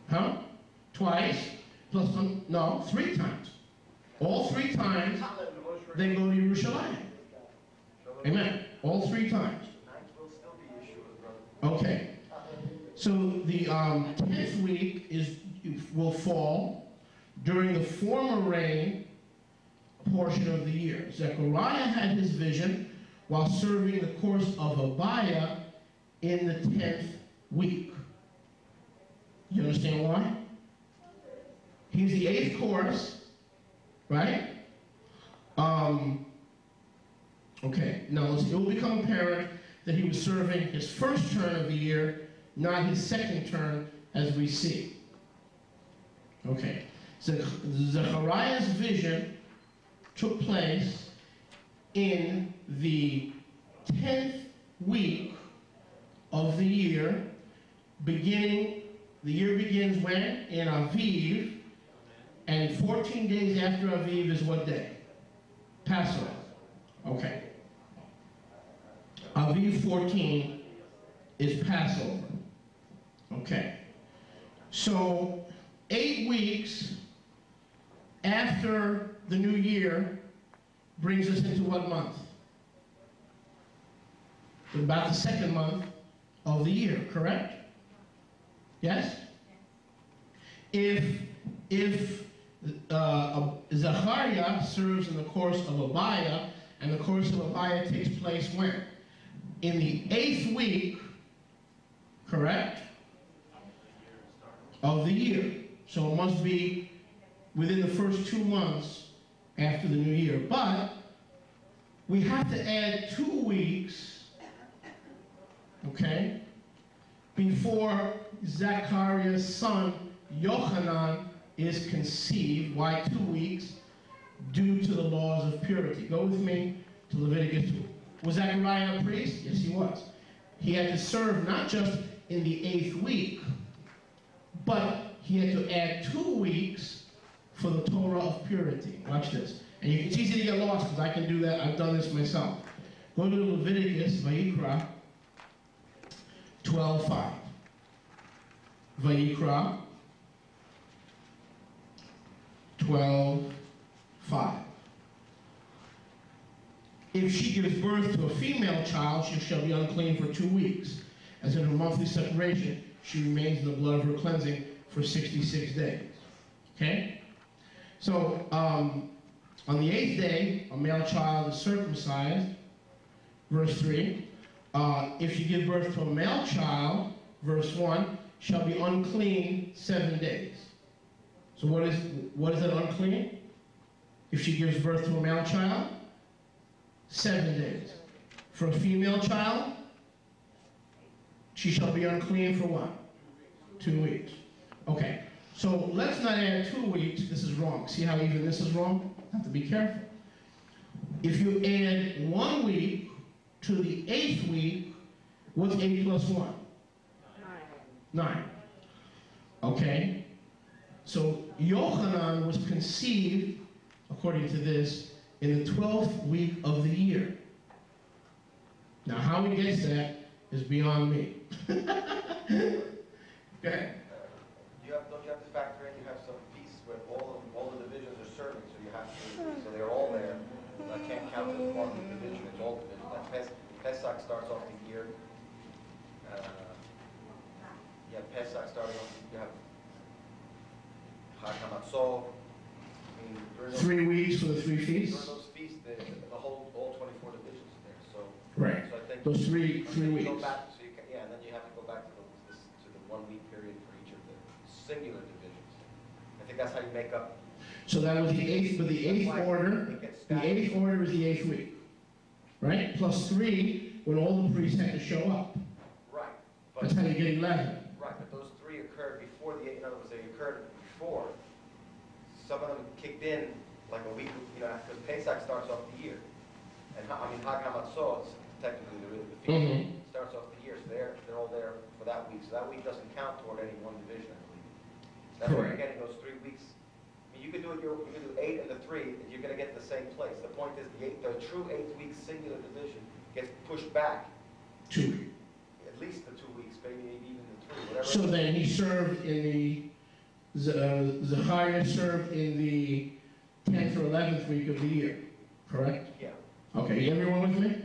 Huh? Twice, plus some, no, 3 times. All 3 times, they go to Yerushalayim. Amen. All 3 times. Okay. So the 10th week will fall during the former rain portion of the year. Zechariah had his vision while serving the course of Abiah in the 10th week. You understand why? He's the 8th course, right? Okay, now it will become apparent that he was serving his first turn of the year, not his second turn, as we see. Okay, Zechariah's vision took place in the 10th week of the year, the year begins when? In Aviv, and 14 days after Aviv is what day? Passover. Okay. Aviv 14 is Passover. Okay. So 8 weeks after the new year brings us into what month? About the 2nd month of the year, correct? Yes? If Zechariah serves in the course of Abiah, and the course of Abiah takes place when? In the 8th week, correct? Of the year. So it must be within the first 2 months after the new year. But we have to add 2 weeks, okay, before Zechariah's son, Yochanan, is conceived. Why 2 weeks? Due to the laws of purity. Go with me to Leviticus 2. Was Zechariah a priest? Yes, he was. He had to serve not just in the 8th week, but he had to add 2 weeks for the Torah of purity. Watch this. And it's easy to get lost because I can do that. I've done this myself. Go to Leviticus, Vayikra 12:5. Vayikra 12:5. If she gives birth to a female child, she shall be unclean for 2 weeks. As in her monthly separation, she remains in the blood of her cleansing for 66 days. Okay? So, on the 8th day, a male child is circumcised. Verse 3. If she gives birth to a male child, verse 1, shall be unclean 7 days. So what is it unclean? If she gives birth to a male child, 7 days. For a female child, she shall be unclean for what? 2 weeks. Okay, so let's not add 2 weeks. This is wrong. See how even this is wrong? Have to be careful. If you add 1 week to the 8th week, what's 8 plus 1? 9. Okay, so Yochanan was conceived, according to this, in the 12th week of the year. Now, how he gets that is beyond me. Okay. Don't you have to factor in? You have some feasts where all the divisions are serving, so you have to. So they're all there. I can't count it as one division. It's all divisions. Like Pesach starts off the year. Pesach starting off. You have Chag HaMatzot. 3 weeks for the 3 feasts. During those feasts, all 24 divisions are there. So right. So I think those three weeks. Go back, so and then you have to go back to the 1 week period for each of the singular divisions. I think that's how you make up. So that was the 8th, but the 8th order. The 8th order is the 8th week, right? Plus 3 when all the priests had to show up. Right. That's how you get 11. Right, but those 3 occurred before the 8th. In other words, they occurred before. Some of them kicked in like a week, because Pesach starts off the year. And Chag HaMatzot is technically the feast. Starts off the year, so they're all there for that week. So that week doesn't count toward any one division, I believe. That's why you're getting those 3 weeks. I mean, you could do 8 and the 3, and you're going to get to the same place. The point is, the true 8th week singular division gets pushed back. 2. At least the 2 weeks, maybe even the 3. So then he served in the, Zechariah served in the 10th or 11th week of the year, correct? Yeah. Okay, everyone with me?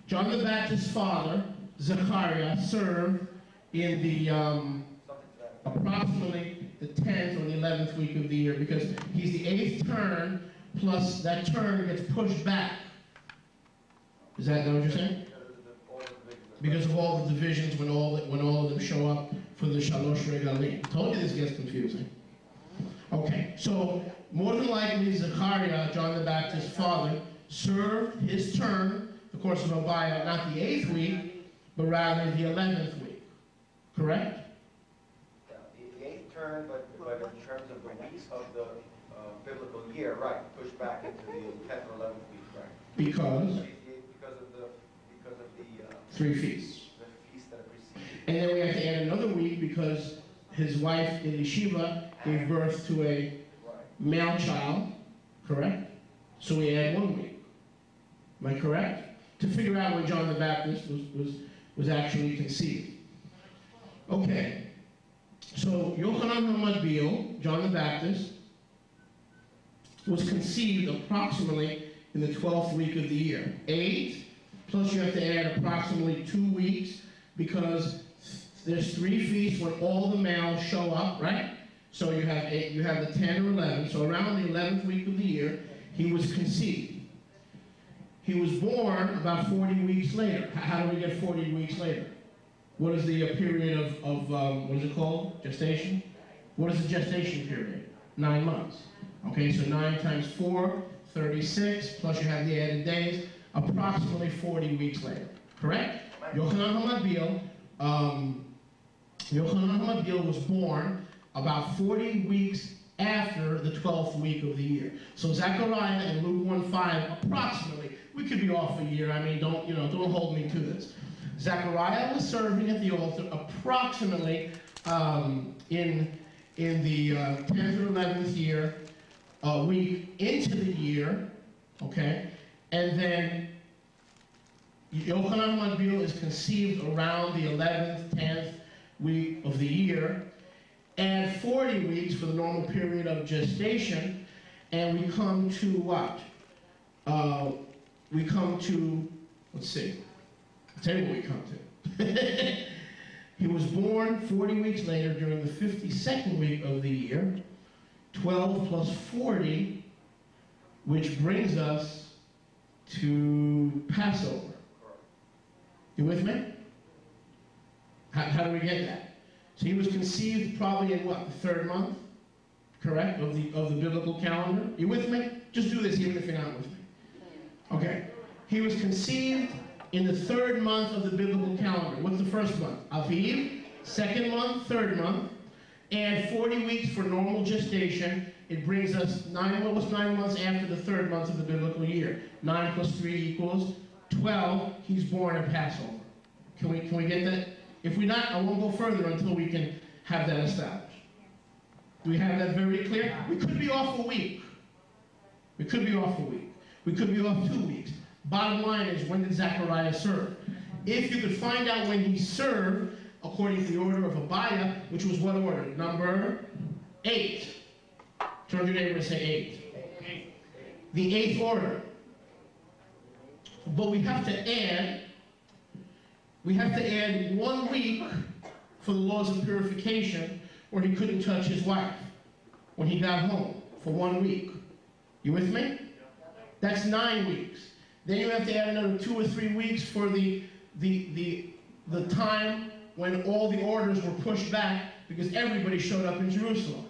John the Baptist's father, Zechariah, served in the, approximately the 10th or the 11th week of the year, because he's the 8th turn, plus that turn gets pushed back. Is that what you're saying? Because of all the divisions, when all of them show up for the Shalosh Regalim. Told you this gets confusing. Okay, so more than likely Zechariah, John the Baptist's father, served his term, the course of Abaya, not the 8th week, but rather the 11th week. Correct? Yeah, the 8th turn, but in terms of the weeks of the biblical year, right, pushed back into the 10th or 11th week, right? Because? Because of the 3 feasts. The feasts that are preceded. And then we have to add another week because his wife, Elisheva, gave birth to a male child, correct? So we add 1 week. Am I correct? To figure out when John the Baptist was actually conceived. Okay. So Yochanan HaMatbil, John the Baptist, was conceived approximately in the 12th week of the year. 8, plus you have to add approximately 2 weeks because there's 3 feasts when all the males show up, right? So you have the 10 or 11. So around the 11th week of the year, he was conceived. He was born about 40 weeks later. How do we get 40 weeks later? What is the period of what is it called? Gestation? What is the gestation period? 9 months. Okay, so 9 times 4, 36, plus you have the added days, approximately 40 weeks later. Correct? Yochanan HaMatbil was born about 40 weeks after the 12th week of the year. So Zechariah in Luke 1:5, approximately, we could be off a year. I mean, don't hold me to this. Zechariah was serving at the altar approximately in the 10th or 11th year, week into the year, okay? And then Yochanan HaMatbil is conceived around the 11th, 10th week of the year. Add 40 weeks for the normal period of gestation, and we come to what? We come to, let's see, I'll tell you what we come to. He was born 40 weeks later during the 52nd week of the year, 12 plus 40, which brings us to Passover. You with me? How do we get that? So he was conceived probably in what, the 3rd month, correct, of the biblical calendar? You with me? Just do this even if you're not with me. Okay. He was conceived in the 3rd month of the biblical calendar. What's the 1st month? Aviv. 2nd month, 3rd month. Add 40 weeks for normal gestation. It brings us 9 months after the 3rd month of the biblical year. 9 plus 3 equals 12. He's born at Passover. Can we get that? If we're not, I won't go further until we can have that established. Do we have that very clear? We could be off a week. We could be off a week. We could be off 2 weeks. Bottom line is, when did Zechariah serve? If you could find out when he served, according to the order of Abaya, which was what order? Number 8. Turn to your neighbor and say 8. The 8th order. But we have to add 1 week for the laws of purification, or he couldn't touch his wife when he got home for 1 week. You with me? That's 9 weeks. Then you have to add another 2 or 3 weeks for the time when all the orders were pushed back because everybody showed up in Jerusalem.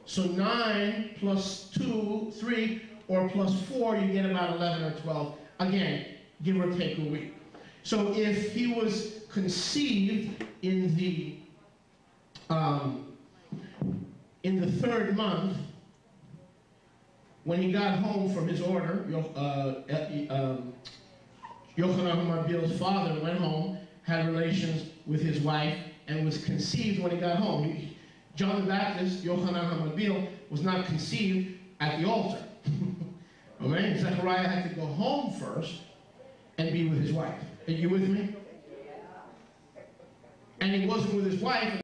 So 9 plus 2, 3, or plus 4, you get about 11 or 12. Again, give or take a week. So if he was conceived in the 3rd month, when he got home from his order, Yochanan HaMatbil's father went home, had relations with his wife, and was conceived when he got home. John the Baptist, Yochanan HaMatbil, was not conceived at the altar. Okay? Zechariah had to go home first and be with his wife. Are you with me? and he wasn't with his wife,